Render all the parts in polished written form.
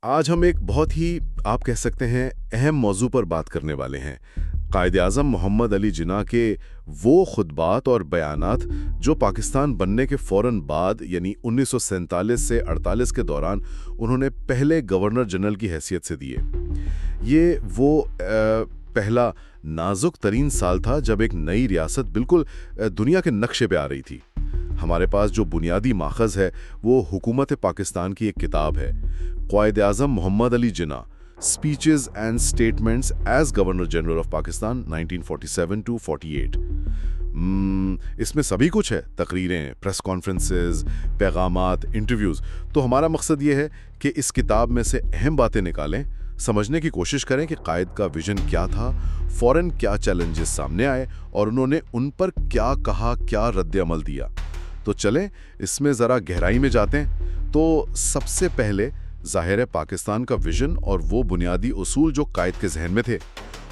آج ہم ایک بہت ہی آپ کہہ سکتے ہیں اہم موضوع پر بات کرنے والے ہیں۔ قائد اعظم محمد علی جناح کے وہ خطبات اور بیانات جو پاکستان بننے کے فوراً بعد یعنی 1947 سے 48 کے دوران انہوں نے پہلے گورنر جنرل کی حیثیت سے دیے۔ یہ وہ پہلا نازک ترین سال تھا جب ایک نئی ریاست بالکل دنیا کے نقشے پہ آ رہی تھی۔ ہمارے پاس جو بنیادی ماخذ ہے وہ حکومت پاکستان کی ایک کتاب ہے، Quaid Azam Muhammad Ali Jinnah speeches and statements as governor general of Pakistan 1947-48۔ اس میں سبھی کچھ ہے، تقریریں، پریس کانفرنسز، پیغامات، انٹرویوز۔ تو ہمارا مقصد یہ ہے کہ اس کتاب میں سے اہم باتیں نکالیں، سمجھنے کی کوشش کریں کہ قائد کا ویژن کیا تھا، فوراً کیا چیلنجز سامنے آئے اور انہوں نے ان پر کیا کہا، کیا رد عمل دیا۔ تو چلیں اس میں ذرا گہرائی میں جاتے ہیں۔ تو سب سے پہلے ظاہر ہے پاکستان کا ویژن اور وہ بنیادی اصول جو قائد کے ذہن میں تھے۔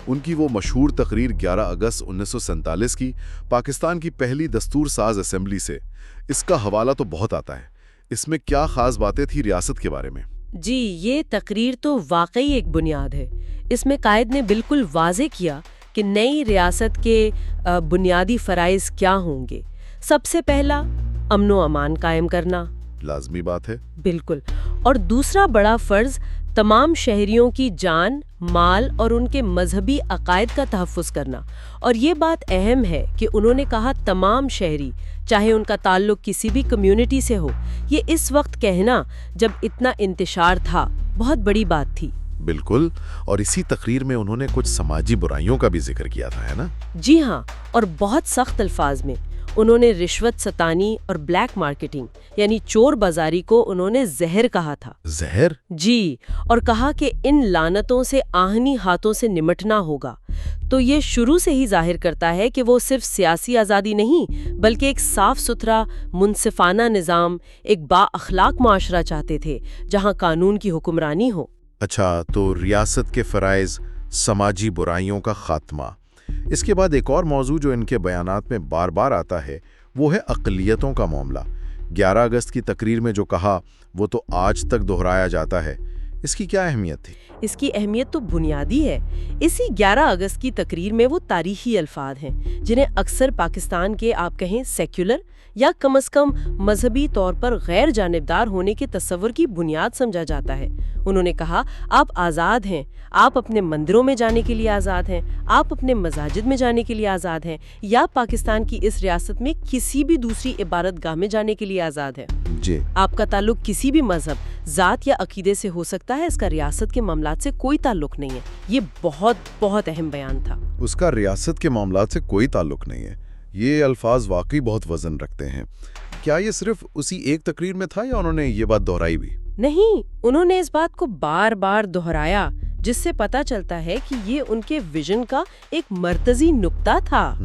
ان کی وہ مشہور تقریر 11 اگست 1947 کی پاکستان کی پہلی دستور ساز اسمبلی سے، اس کا حوالہ تو بہت آتا ہے۔ اس میں کیا خاص باتیں تھیں ریاست کے بارے میں؟ جی، یہ تقریر تو واقعی ایک بنیاد ہے۔ اس میں قائد نے بالکل واضح کیا کہ نئی ریاست کے بنیادی فرائض کیا ہوں گے۔ سب سے پہلا امن و امان قائم کرنا، لازمی بات ہے۔ بالکل۔ اور دوسرا بڑا فرض تمام شہریوں کی جان، مال اور ان کے مذہبی عقائد کا تحفظ کرنا۔ اور یہ بات اہم ہے کہ انہوں نے کہا تمام شہری، چاہے ان کا تعلق کسی بھی کمیونٹی سے ہو۔ یہ اس وقت کہنا جب اتنا انتشار تھا بہت بڑی بات تھی۔ بالکل، اور اسی تقریر میں انہوں نے کچھ سماجی برائیوں کا بھی ذکر کیا تھا، ہے نا؟ جی ہاں، اور بہت سخت الفاظ میں۔ انہوں نے رشوت ستانی اور بلیک مارکیٹنگ یعنی چور بازاری کو انہوں نے زہر کہا تھا۔ زہر؟ جی، اور کہا کہ ان لعنتوں سے آہنی ہاتھوں سے نمٹنا ہوگا۔ تو یہ شروع سے ہی ظاہر کرتا ہے کہ وہ صرف سیاسی آزادی نہیں بلکہ ایک صاف ستھرا منصفانہ نظام، ایک با اخلاق معاشرہ چاہتے تھے جہاں قانون کی حکمرانی ہو۔ اچھا، تو ریاست کے فرائض، سماجی برائیوں کا خاتمہ۔ اس کے بعد ایک اور موضوع جو ان کے بیانات میں بار بار آتا ہے وہ ہے اقلیتوں کا معاملہ۔ 11 اگست کی تقریر میں جو کہا وہ تو آج تک دہرایا جاتا ہے۔ اس کی کیا اہمیت تھی؟ اس کی اہمیت تو بنیادی ہے۔ اسی 11 اگست کی تقریر میں وہ تاریخی الفاظ ہیں جنہیں اکثر پاکستان کے آپ کہیں سیکولر یا کم از کم مذہبی طور پر غیر جانبدار ہونے کے تصور کی بنیاد سمجھا جاتا ہے۔ انہوں نے کہا آپ آزاد ہیں، آپ اپنے مندروں میں جانے کے لیے آزاد ہیں، آپ اپنے مساجد میں جانے کے لیے آزاد ہیں، یا پاکستان کی اس ریاست میں کسی بھی دوسری عبادت گاہ میں جانے کے لیے آزاد ہیں۔ جی، آپ کا تعلق کسی بھی مذہب، ذات یا عقیدے سے ہو سکتا ہے، اس کا ریاست کے معاملات سے کوئی تعلق نہیں ہے۔ یہ بہت بہت اہم بیان تھا۔ اس کا ریاست کے معاملات سے کوئی تعلق نہیں ہے۔ یہ الفاظ واقعی بہت وزن رکھتے ہیں۔ کیا یہ صرف اسی ایک تقریر میں تھا یا انہوں نے یہ بات دہرائی بھی؟ نہیں، انہوں نے اس بات کو بار بار دہرایا، جس سے پتہ چلتا ہے کہ یہ ان کے ویژن کا ایک مرکزی نقطہ تھا۔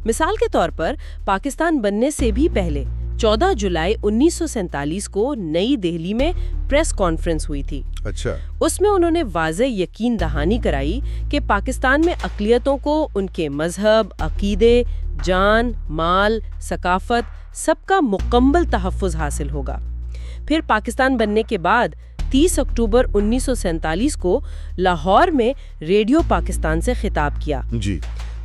مثال کے طور پر پاکستان بننے سے بھی پہلے 14 جولائی 1947 کو نئی دہلی میں پریس کانفرنس ہوئی تھی۔ اچھا، اس میں انہوں نے واضح یقین دہانی کرائی کہ پاکستان میں اقلیتوں کو ان کے مذہب، عقیدے، جان، مال، ثقافت سب کا مکمل تحفظ حاصل ہوگا۔ پھر پاکستان بننے کے بعد 30 اکتوبر 1947 کو لاہور میں ریڈیو پاکستان سے خطاب کیا۔ جی،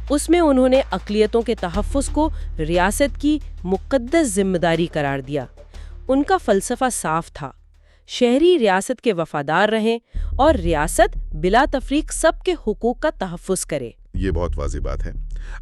اس میں انہوں نے اقلیتوں کے تحفظ کو ریاست کی مقدس ذمہ داری قرار دیا۔ ان کا فلسفہ صاف تھا، شہری ریاست کے وفادار رہیں اور ریاست بلا تفریق سب کے حقوق کا تحفظ کرے۔ یہ بہت واضح بات ہے۔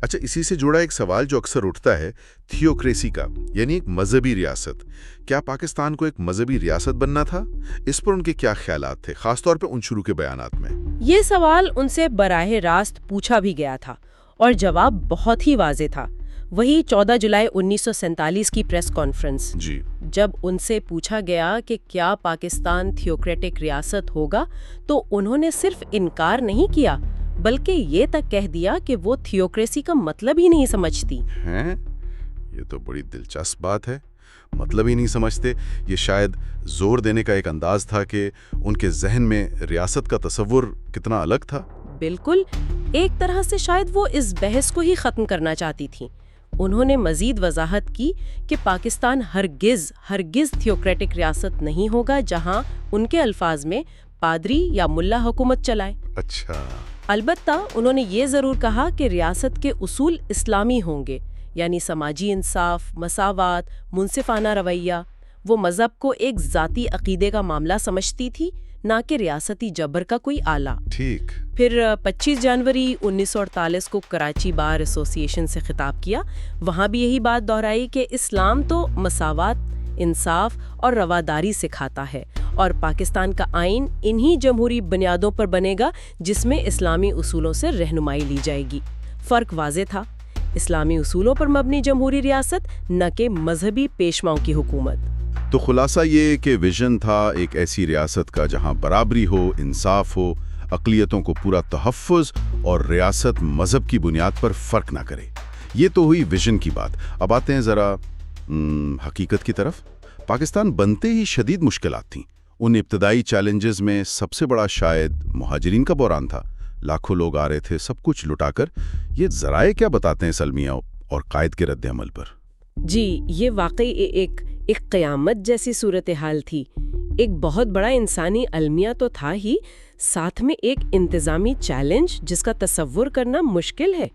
اچھا، اسی سے جڑا ایک سوال جو اکثر اٹھتا ہے تھیوکریسی کا، یعنی ایک مذہبی ریاست۔ کیا پاکستان کو ایک مذہبی ریاست بننا تھا؟ اس پر ان کے کیا خیالات تھے، خاص طور پہ ان شروع کے بیانات میں؟ یہ سوال ان سے براہ راست پوچھا بھی گیا تھا اور جواب بہت ہی واضح تھا۔ وہی 14 جولائی 1947 کی پریس کانفرنس۔ جی، جب ان سے پوچھا گیا کہ کیا پاکستان تھیوکریٹک ریاست ہوگا تو انہوں نے صرف انکار نہیں کیا بلکہ یہ تک کہہ دیا کہ وہ تھیوکریسی کا مطلب ہی نہیں سمجھتی ہیں؟ یہ تو بڑی دلچسپ بات ہے، مطلب ہی نہیں سمجھتے۔ یہ شاید زور دینے کا ایک انداز تھا کہ ان کے ذہن میں ریاست کا تصور کتنا الگ تھا۔ بالکل، ایک طرح سے شاید وہ اس بحث کو ہی ختم کرنا چاہتی تھیں۔ انہوں نے مزید وضاحت کی کہ پاکستان ہرگز تھیوکریٹک ریاست نہیں ہوگا، جہاں ان کے الفاظ میں پادری یا ملا حکومت چلائے۔ اچھا، البتہ انہوں نے یہ ضرور کہا کہ ریاست کے اصول اسلامی ہوں گے، یعنی سماجی انصاف، مساوات، منصفانہ رویہ۔ وہ مذہب کو ایک ذاتی عقیدے کا معاملہ سمجھتی تھی، نہ کہ ریاستی جبر کا کوئی آلہ۔ ٹھیک۔ پھر 25 جنوری 1948 کو کراچی بار ایسوسی ایشن سے خطاب کیا۔ وہاں بھی یہی بات دہرائی کہ اسلام تو مساوات، انصاف اور رواداری سکھاتا ہے، اور پاکستان کا آئین انہی جمہوری بنیادوں پر بنے گا جس میں اسلامی اصولوں سے رہنمائی لی جائے گی۔ فرق واضح تھا، اسلامی اصولوں پر مبنی جمہوری ریاست، نہ کہ مذہبی پیشواؤں کی حکومت۔ تو خلاصہ یہ کہ ویژن تھا ایک ایسی ریاست کا جہاں برابری ہو، انصاف ہو، اقلیتوں کو پورا تحفظ، اور ریاست مذہب کی بنیاد پر فرق نہ کرے۔ یہ تو ہوئی ویژن کی بات۔ اب آتے ہیں ذرا حقیقت کی طرف۔ پاکستان بنتے ہی شدید مشکلات تھیں۔ ان ابتدائی چیلنجز میں سب سے بڑا شاید مہاجرین کا بحران تھا۔ لاکھوں لوگ آ رہے تھے سب کچھ لٹا کر۔ یہ ذرائع کیا بتاتے ہیں سلمیہ اور قائد کے رد عمل پر؟ جی، یہ واقعی ایک قیامت جیسی صورتحال تھی۔ ایک بہت بڑا انسانی المیہ تو تھا ہی، ساتھ میں ایک انتظامی چیلنج جس کا تصور کرنا مشکل ہے۔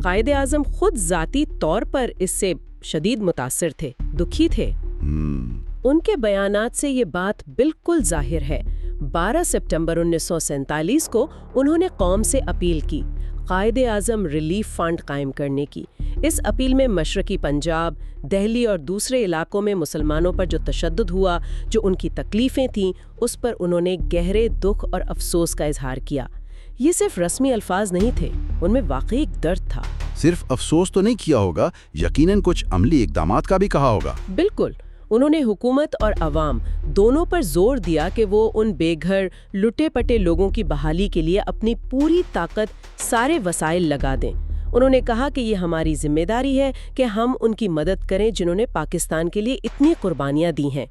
قائد اعظم خود ذاتی طور پر اس سے شدید متاثر تھے، دکھی تھے۔ ان کے بیانات سے یہ بات بالکل ظاہر ہے۔ 12 سپٹمبر 1947 کو انہوں نے قوم سے اپیل کی، قائد اعظم ریلیف فنڈ قائم کرنے کی۔ اس اپیل میں مشرقی پنجاب، دہلی اور دوسرے علاقوں میں مسلمانوں پر جو تشدد ہوا، جو ان کی تکلیفیں تھیں، اس پر انہوں نے گہرے دکھ اور افسوس کا اظہار کیا۔ یہ صرف رسمی الفاظ نہیں تھے، ان میں واقعی ایک درد تھا۔ صرف افسوس تو نہیں کیا ہوگا، یقیناً کچھ عملی اقدامات کا بھی کہا ہوگا۔ بالکل، انہوں نے حکومت اور عوام دونوں پر زور دیا کہ وہ ان بے گھر، لٹے پٹے لوگوں کی بحالی کے لیے اپنی پوری طاقت، سارے وسائل لگا دیں۔ انہوں نے کہا کہ یہ ہماری ذمہ داری ہے کہ ہم ان کی مدد کریں جنہوں نے پاکستان کے لیے اتنی قربانیاں دی ہیں۔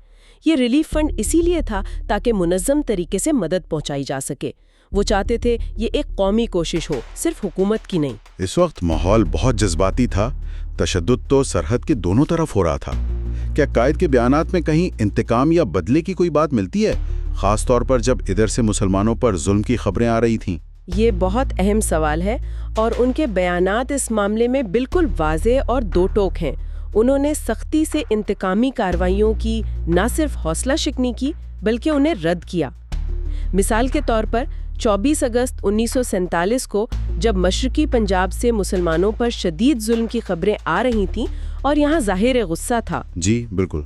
یہ ریلیف فنڈ اسی لیے تھا تاکہ منظم طریقے سے مدد پہنچائی جا سکے۔ وہ چاہتے تھے یہ ایک قومی کوشش ہو، صرف حکومت کی نہیں۔ اس وقت ماحول بہت جذباتی تھا، تشدد تو سرحد کے دونوں طرف ہو رہا تھا۔ کیا قائد کے بیانات میں کہیں انتقام یا بدلے کی کوئی بات ملتی ہے، خاص طور پر جب ادھر سے مسلمانوں پر ظلم کی خبریں آ رہی تھیں؟ یہ بہت اہم سوال ہے، اور ان کے بیانات اس معاملے میں بالکل واضح اور دو ٹوک ہیں۔ انہوں نے سختی سے انتقامی کارروائیوں کی نہ صرف حوصلہ شکنی کی بلکہ انہیں رد کیا۔ مثال کے طور پر 24 اگست 1947 کو جب مشرقی پنجاب سے مسلمانوں پر شدید ظلم کی خبریں آ رہی تھیں اور یہاں ظاہر غصہ تھا، جی بالکل،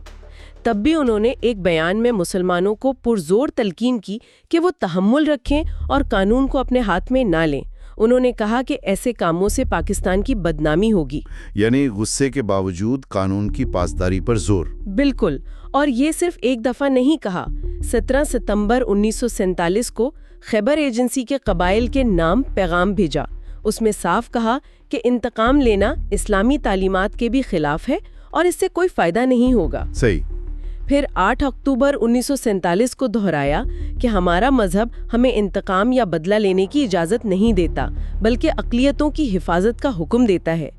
تب بھی انہوں نے ایک بیان میں مسلمانوں کو پرزور تلقین کی کہ وہ تحمل رکھیں اور قانون کو اپنے ہاتھ میں نہ لیں۔ انہوں نے کہا کہ ایسے کاموں سے پاکستان کی بدنامی ہوگی۔ یعنی غصے کے باوجود قانون کی پاسداری پر زور۔ بالکل، اور یہ صرف ایک دفعہ نہیں کہا۔ 17 ستمبر 1947 کو خیبر ایجنسی کے قبائل کے نام پیغام بھیجا۔ اس میں صاف کہا کہ انتقام لینا اسلامی تعلیمات کے بھی خلاف ہے اور اس سے کوئی فائدہ نہیں ہوگا۔ صحیح۔ پھر 8 اکتوبر 1947 کو دہرایا کہ ہمارا مذہب ہمیں انتقام یا بدلہ لینے کی اجازت نہیں دیتا، بلکہ اقلیتوں کی حفاظت کا حکم دیتا ہے۔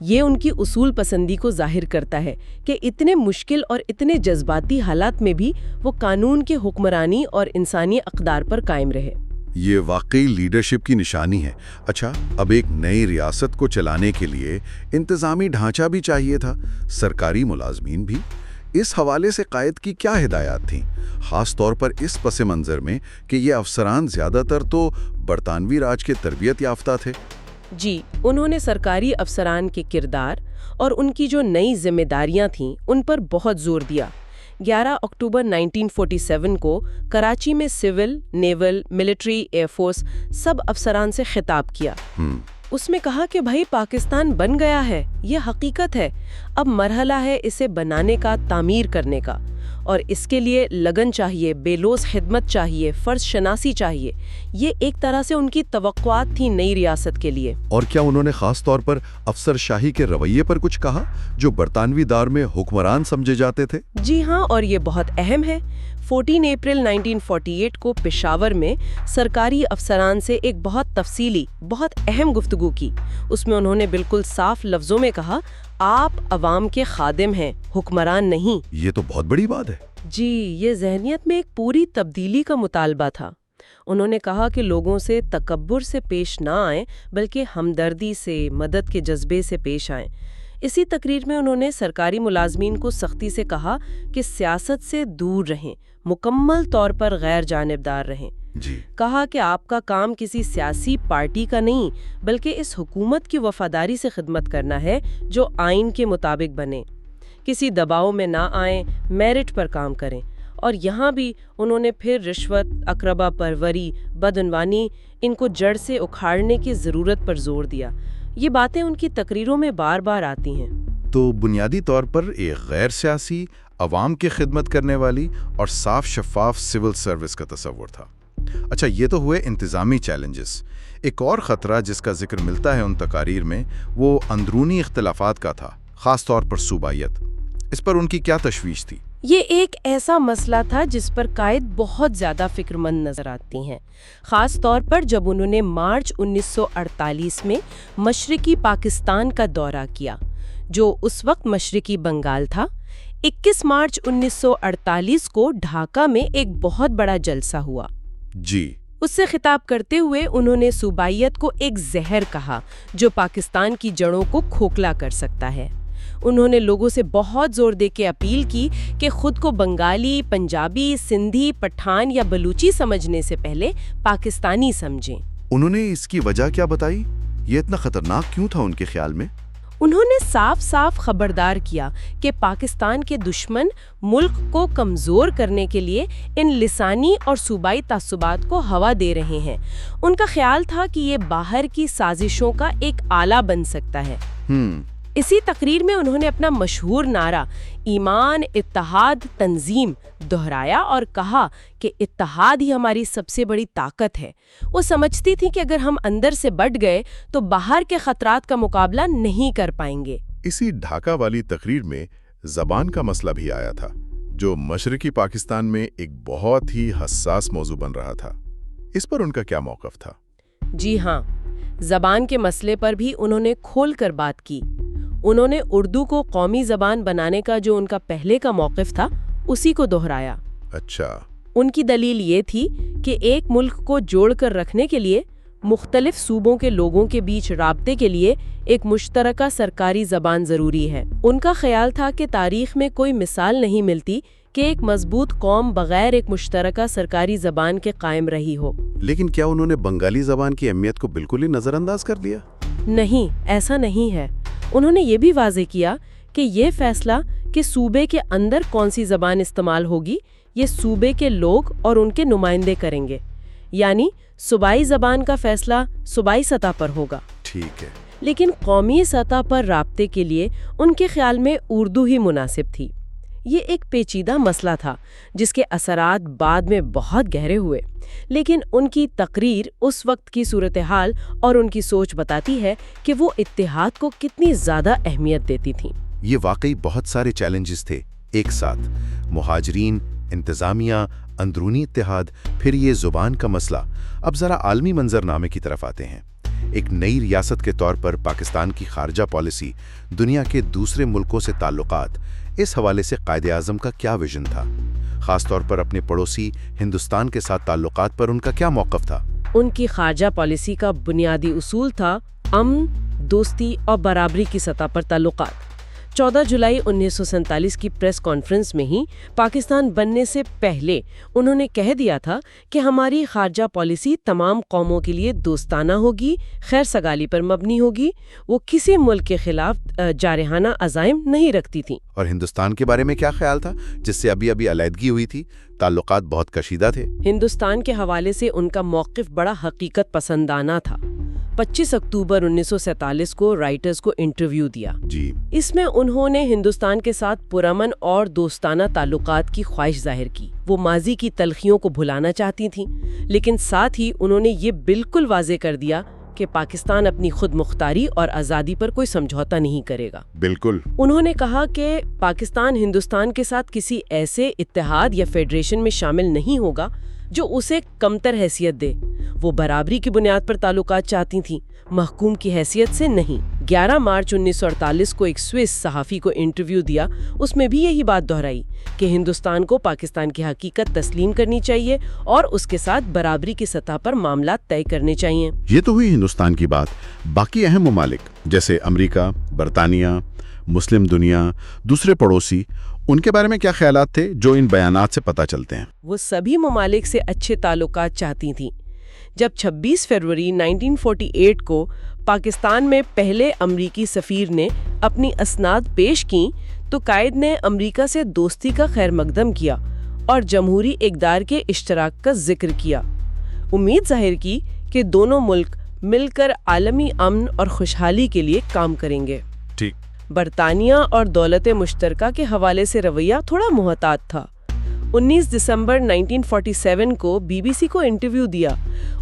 یہ ان کی اصول پسندی کو ظاہر کرتا ہے کہ اتنے مشکل اور اتنے جذباتی حالات میں بھی وہ قانون کے حکمرانی اور انسانی اقدار پر قائم رہے۔ یہ واقعی لیڈرشپ کی نشانی ہے۔ اچھا، اب ایک نئی ریاست کو چلانے کے لیے انتظامی ڈھانچہ بھی چاہیے تھا، سرکاری ملازمین بھی۔ اس حوالے سے قائد کی کیا ہدایات تھیں، خاص طور پر اس پس منظر میں کہ یہ افسران زیادہ تر تو برطانوی راج کے تربیت یافتہ تھے؟ جی، انہوں نے سرکاری افسران کے کردار اور ان کی جو نئی ذمہ داریاں تھیں ان پر بہت زور دیا۔ 11 اکتوبر 1947 کو کراچی میں سول، نیول، ملٹری، ایئر فورس سب افسران سے خطاب کیا۔ اس میں کہا کہ بھائی پاکستان بن گیا ہے، یہ حقیقت ہے، اب مرحلہ ہے اسے بنانے کا، تعمیر کرنے کا، اور اس کے لیے لگن چاہیے، بے لوث خدمت چاہیے، فرض شناسی چاہیے۔ یہ ایک طرح سے ان کی توقعات تھی نئی ریاست کے لیے۔ اور کیا انہوں نے خاص طور پر افسر شاہی کے رویے پر کچھ کہا جو برطانوی دور میں حکمران سمجھے جاتے تھے؟ جی ہاں، اور یہ بہت اہم ہے۔ 14 اپریل 1948 کو پشاور میں سرکاری افسران سے ایک بہت تفصیلی، بہت اہم گفتگو کی۔ اس میں انہوں نے بالکل صاف لفظوں میں کہا، آپ عوام کے خادم ہیں، حکمران نہیں۔ یہ تو بہت بڑی بات ہے۔ جی، یہ ذہنیت میں ایک پوری تبدیلی کا مطالبہ تھا۔ انہوں نے کہا کہ لوگوں سے تکبر سے پیش نہ آئیں بلکہ ہمدردی سے، مدد کے جذبے سے پیش آئیں۔ اسی تقریر میں انہوں نے سرکاری ملازمین کو سختی سے کہا کہ سیاست سے دور رہیں، مکمل طور پر غیر جانبدار رہیں۔ جی، کہا کہ آپ کا کام کسی سیاسی پارٹی کا نہیں بلکہ اس حکومت کی وفاداری سے خدمت کرنا ہے جو آئین کے مطابق بنے۔ کسی دباؤ میں نہ آئیں، میرٹ پر کام کریں۔ اور یہاں بھی انہوں نے پھر رشوت، اقربا پروری، بدعنوانی، ان کو جڑ سے اکھاڑنے کی ضرورت پر زور دیا۔ یہ باتیں ان کی تقریروں میں بار بار آتی ہیں۔ تو بنیادی طور پر ایک غیر سیاسی، عوام کی خدمت کرنے والی اور صاف شفاف سول سروس کا تصور تھا۔ اچھا، یہ تو ہوئے انتظامی چیلنجز۔ ایک اور خطرہ جس کا ذکر ملتا ہے ان تقاریر میں وہ اندرونی اختلافات کا تھا، خاص طور پر صوبائیت۔ اس پر ان کی کیا تشویش تھی؟ یہ ایک ایسا مسئلہ تھا جس پر قائد بہت زیادہ فکر مند نظر آتی ہیں، خاص طور پر جب انہوں نے مارچ 1948 میں مشرقی پاکستان کا دورہ کیا، جو اس وقت مشرقی بنگال تھا۔ 21 مارچ 1948 کو ڈھاکہ میں ایک بہت بڑا جلسہ ہوا۔ جی، اس سے خطاب کرتے ہوئے انہوں نے صوبائیت کو ایک زہر کہا جو پاکستان کی جڑوں کو کھوکھلا کر سکتا ہے۔ انہوں نے لوگوں سے بہت زور دے کے اپیل کی کہ خود کو بنگالی، پنجابی، سندھی، پٹھان یا بلوچی سمجھنے سے پہلے پاکستانی سمجھیں۔ انہوں نے اس کی وجہ کیا بتائی؟ یہ اتنا خطرناک کیوں تھا ان کے خیال میں؟ انہوں نے صاف صاف خبردار کیا کہ پاکستان کے دشمن ملک کو کمزور کرنے کے لیے ان لسانی اور صوبائی تعصبات کو ہوا دے رہے ہیں۔ ان کا خیال تھا کہ یہ باہر کی سازشوں کا ایک آلہ بن سکتا ہے۔ اسی تقریر میں انہوں نے اپنا مشہور نعرہ ایمان، اتحاد، تنظیم دہرایا اور کہا کہ اتحاد ہی ہماری سب سے بڑی طاقت ہے۔ وہ سمجھتی تھی کہ اگر ہم اندر سے بٹ گئے تو باہر کے خطرات کا مقابلہ نہیں کر پائیں گے۔ اسی ڈھاکہ والی تقریر میں زبان کا مسئلہ بھی آیا تھا، جو مشرقی پاکستان میں ایک بہت ہی حساس موضوع بن رہا تھا۔ اس پر ان کا کیا موقف تھا؟ جی ہاں، زبان کے مسئلے پر بھی انہوں نے کھول کر بات کی۔ انہوں نے اردو کو قومی زبان بنانے کا جو ان کا پہلے کا موقف تھا اسی کو دہرایا۔ اچھا، ان کی دلیل یہ تھی کہ ایک ملک کو جوڑ کر رکھنے کے لیے مختلف صوبوں کے لوگوں کے بیچ رابطے کے لیے ایک مشترکہ سرکاری زبان ضروری ہے۔ ان کا خیال تھا کہ تاریخ میں کوئی مثال نہیں ملتی کہ ایک مضبوط قوم بغیر ایک مشترکہ سرکاری زبان کے قائم رہی ہو۔ لیکن کیا انہوں نے بنگالی زبان کی اہمیت کو بالکل ہی نظر انداز کر دیا؟ نہیں، ایسا نہیں ہے۔ انہوں نے یہ بھی واضح کیا کہ یہ فیصلہ کہ صوبے کے اندر کون سی زبان استعمال ہوگی یہ صوبے کے لوگ اور ان کے نمائندے کریں گے، یعنی صوبائی زبان کا فیصلہ صوبائی سطح پر ہوگا۔ ٹھیک ہے، لیکن قومی سطح پر رابطے کے لیے ان کے خیال میں اردو ہی مناسب تھی۔ یہ ایک پیچیدہ مسئلہ تھا جس کے اثرات بعد میں بہت گہرے ہوئے، لیکن ان کی تقریر اس وقت کی صورتحال اور ان کی سوچ بتاتی ہے کہ وہ اتحاد کو کتنی زیادہ اہمیت دیتی تھیں۔ یہ واقعی بہت سارے چیلنجز تھے ایک ساتھ، مہاجرین، انتظامیہ، اندرونی اتحاد، پھر یہ زبان کا مسئلہ۔ اب ذرا عالمی منظرنامے کی طرف آتے ہیں۔ ایک نئی ریاست کے طور پر پاکستان کی خارجہ پالیسی، دنیا کے دوسرے ملکوں سے تعلقات، اس حوالے سے قائد اعظم کا کیا ویژن تھا؟ خاص طور پر اپنے پڑوسی ہندوستان کے ساتھ تعلقات پر ان کا کیا موقف تھا؟ ان کی خارجہ پالیسی کا بنیادی اصول تھا امن، دوستی اور برابری کی سطح پر تعلقات۔ 14 جولائی 1947 کی پریس کانفرنس میں ہی پاکستان بننے سے پہلے انہوں نے کہہ دیا تھا کہ ہماری خارجہ پالیسی تمام قوموں کے لیے دوستانہ ہوگی، خیر سگالی پر مبنی ہوگی۔ وہ کسی ملک کے خلاف جارحانہ عزائم نہیں رکھتی تھیں۔ اور ہندوستان کے بارے میں کیا خیال تھا، جس سے ابھی علیحدگی ہوئی تھی؟ تعلقات بہت کشیدہ تھے۔ ہندوستان کے حوالے سے ان کا موقف بڑا حقیقت پسندانہ تھا۔ 25 اکتوبر 1947 کو رائٹرز کو انٹرویو دیا۔ جی، اس میں انہوں نے ہندوستان کے ساتھ پرامن اور دوستانہ تعلقات کی خواہش ظاہر کی۔ وہ ماضی کی تلخیوں کو بھلانا چاہتی تھیں، لیکن ساتھ ہی انہوں نے یہ بالکل واضح کر دیا کہ پاکستان اپنی خود مختاری اور آزادی پر کوئی سمجھوتا نہیں کرے گا۔ بالکل۔ انہوں نے کہا کہ پاکستان ہندوستان کے ساتھ کسی ایسے اتحاد یا فیڈریشن میں شامل نہیں ہوگا جو اسے کمتر حیثیت دے۔ وہ برابری کی بنیاد پر تعلقات چاہتی تھیں، محکوم کی حیثیت سے نہیں۔ 11 مارچ 1948 کو ایک سوئس صحافی کو انٹرویو دیا، اس میں بھی یہی بات دہرائی کہ ہندوستان کو پاکستان کی حقیقت تسلیم کرنی چاہیے اور اس کے ساتھ برابری کی سطح پر معاملات طے کرنے چاہیے۔ یہ تو ہوئی ہندوستان کی بات۔ باقی اہم ممالک جیسے امریکہ، برطانیہ، مسلم دنیا، دوسرے پڑوسی، ان کے بارے میں کیا خیالات تھے جو ان بیانات سے پتہ چلتے ہیں؟ وہ سبھی ممالک سے اچھے تعلقات چاہتی تھیں۔ جب 26 فروری 1948 کو پاکستان میں پہلے امریکی سفیر نے اپنی اسناد پیش کیں تو قائد نے امریکہ سے دوستی کا خیر مقدم کیا اور جمہوری اقدار کے اشتراک کا ذکر کیا۔ امید ظاہر کی کہ دونوں ملک مل کر عالمی امن اور خوشحالی کے لیے کام کریں گے۔ ٹھیک۔ برطانیہ اور دولت مشترکہ کے حوالے سے رویہ تھوڑا محتاط تھا۔ 19 دسمبر 1947 کو بی بی سی کو انٹرویو دیا۔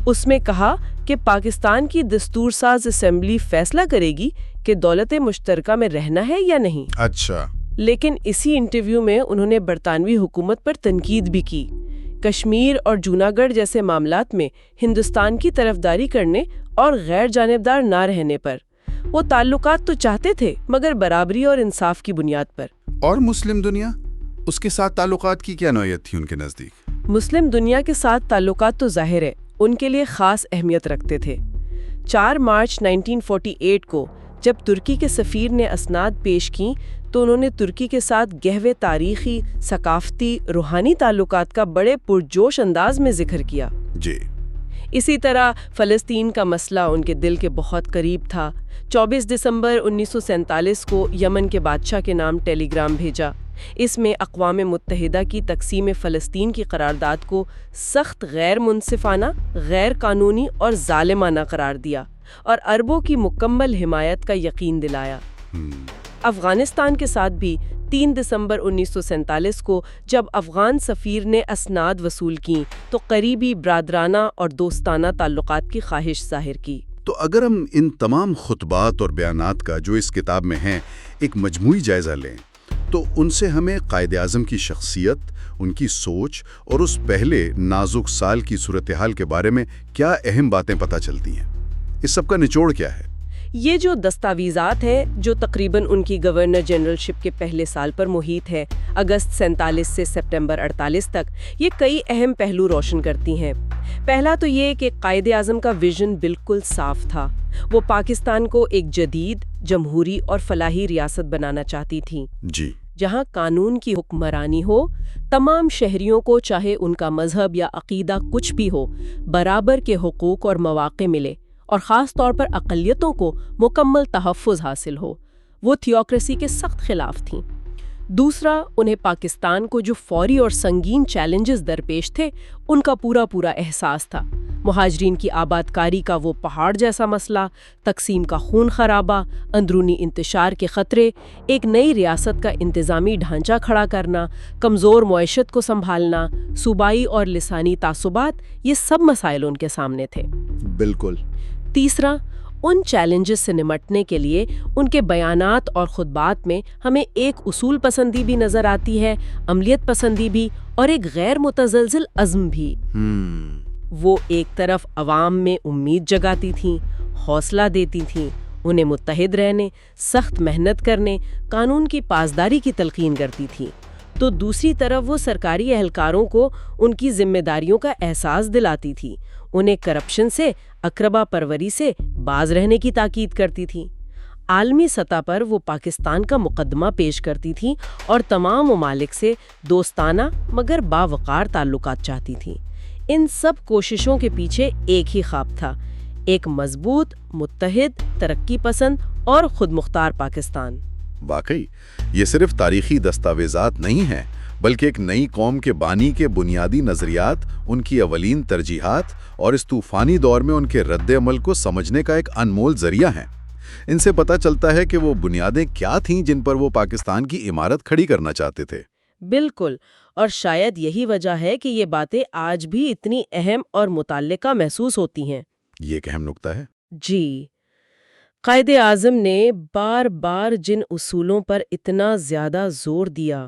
اس میں کہا کہ پاکستان کی دستور ساز اسمبلی فیصلہ کرے گی کہ دولت مشترکہ میں رہنا ہے یا نہیں۔ اچھا۔ لیکن اسی انٹرویو میں انہوں نے برطانوی حکومت پر تنقید بھی کی۔ کشمیر اور جوناگڑھ جیسے معاملات میں ہندوستان کی طرفداری کرنے اور غیر جانبدار نہ رہنے پر۔ وہ تعلقات تو چاہتے تھے مگر برابری اور انصاف کی بنیاد پر۔ اور مسلم دنیا، اس کے ساتھ تعلقات کی کیا نوعیت تھی ان کے نزدیک؟ مسلم دنیا کے ساتھ تعلقات تو ظاہر ہے ان کے لیے خاص اہمیت رکھتے تھے۔ 4 مارچ 1948 کو جب ترکی کے سفیر نے اسناد پیش کیں تو انہوں نے ترکی کے ساتھ گہرے تاریخی، ثقافتی، روحانی تعلقات کا بڑے پرجوش انداز میں ذکر کیا۔ جی۔ اسی طرح فلسطین کا مسئلہ ان کے دل کے بہت قریب تھا۔ 24 دسمبر 1947 کو یمن کے بادشاہ کے نام ٹیلی گرام بھیجا۔ اس میں اقوام متحدہ کی تقسیم فلسطین کی قرارداد کو سخت غیر منصفانہ، غیر قانونی اور ظالمانہ قرار دیا اور عربوں کی مکمل حمایت کا یقین دلایا۔ افغانستان کے ساتھ بھی 3 دسمبر 1947 کو جب افغان سفیر نے اسناد وصول کیں تو قریبی برادرانہ اور دوستانہ تعلقات کی خواہش ظاہر کی۔ تو اگر ہم ان تمام خطبات اور بیانات کا جو اس کتاب میں ہیں ایک مجموعی جائزہ لیں تو ان سے ہمیں قائد اعظم کی شخصیت، ان کی سوچ اور اس پہلے نازک سال کی صورتحال کے بارے میں کیا اہم باتیں پتہ چلتی ہیں؟ اس سب کا نچوڑ کیا ہے؟ یہ جو دستاویزات ہیں جو تقریباً ان کی گورنر جنرل شپ کے پہلے سال پر محیط ہے، اگست 47 سے سپٹمبر 48 تک، یہ کئی اہم پہلو روشن کرتی ہیں۔ پہلا تو یہ کہ قائد اعظم کا ویژن بالکل صاف تھا۔ وہ پاکستان کو ایک جدید، جمہوری اور فلاحی ریاست بنانا چاہتی تھیں۔ جی۔ جہاں قانون کی حکمرانی ہو، تمام شہریوں کو چاہے ان کا مذہب یا عقیدہ کچھ بھی ہو، برابر کے حقوق اور مواقع ملے اور خاص طور پر اقلیتوں کو مکمل تحفظ حاصل ہو۔ وہ تھیوکریسی کے سخت خلاف تھیں۔ دوسرا، انہیں پاکستان کو جو فوری اور سنگین چیلنجز درپیش تھے ان کا پورا احساس تھا۔ مہاجرین کی آباد کاری کا وہ پہاڑ جیسا مسئلہ، تقسیم کا خون خرابہ، اندرونی انتشار کے خطرے، ایک نئی ریاست کا انتظامی ڈھانچہ کھڑا کرنا، کمزور معیشت کو سنبھالنا، صوبائی اور لسانی تعصبات، یہ سب مسائل ان کے سامنے تھے۔ بالکل۔ تیسرا، ان چیلنجز سے نمٹنے کے لیے ان کے بیانات اور خطبات میں ہمیں ایک اصول پسندی بھی نظر آتی ہے، عملیت پسندی بھی، اور ایک غیر متزلزل عزم بھی۔ وہ ایک طرف عوام میں امید جگاتی تھیں، حوصلہ دیتی تھیں، انہیں متحد رہنے، سخت محنت کرنے، قانون کی پاسداری کی تلقین کرتی تھیں، تو دوسری طرف وہ سرکاری اہلکاروں کو ان کی ذمہ داریوں کا احساس دلاتی تھی، انہیں کرپشن سے، اقربا پروری سے باز رہنے کی تاکید کرتی تھیں۔ عالمی سطح پر وہ پاکستان کا مقدمہ پیش کرتی تھیں اور تمام ممالک سے دوستانہ مگر باوقار تعلقات چاہتی تھیں۔ ان سب کوششوں کے پیچھے ایک ہی خواب تھا، ایک مضبوط، متحد، ترقی پسند اور خود مختار پاکستان۔ واقعی یہ صرف تاریخی دستاویزات نہیں ہیں بلکہ ایک نئی قوم کے بانی کے بنیادی نظریات، ان کی اولین ترجیحات اور اس طوفانی دور میں ان کے رد عمل کو سمجھنے کا ایک انمول ذریعہ ہیں۔ ان سے پتہ چلتا ہے کہ وہ بنیادیں کیا تھیں جن پر وہ پاکستان کی عمارت کھڑی کرنا چاہتے تھے۔ بالکل، اور شاید یہی وجہ ہے کہ یہ باتیں آج بھی اتنی اہم اور متعلقہ محسوس ہوتی ہیں۔ یہ ایک اہم نکتہ ہے۔ جی، قائد اعظم نے بار بار جن اصولوں پر اتنا زیادہ زور دیا،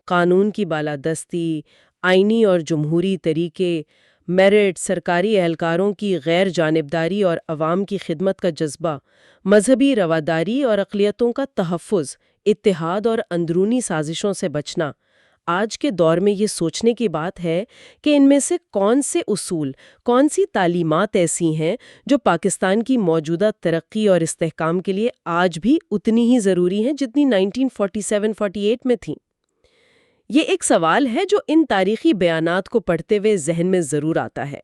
قانون کی بالادستی، آئینی اور جمہوری طریقے، میرٹ، سرکاری اہلکاروں کی غیر جانبداری اور عوام کی خدمت کا جذبہ، مذہبی رواداری اور اقلیتوں کا تحفظ، اتحاد اور اندرونی سازشوں سے بچنا، آج کے دور میں یہ سوچنے کی بات ہے کہ ان میں سے کون سے اصول، کون سی تعلیمات ایسی ہیں جو پاکستان کی موجودہ ترقی اور استحکام کے لیے آج بھی اتنی ہی ضروری ہیں جتنی 1947-48 میں تھیں۔ یہ ایک سوال ہے جو ان تاریخی بیانات کو پڑھتے ہوئے ذہن میں ضرور آتا ہے۔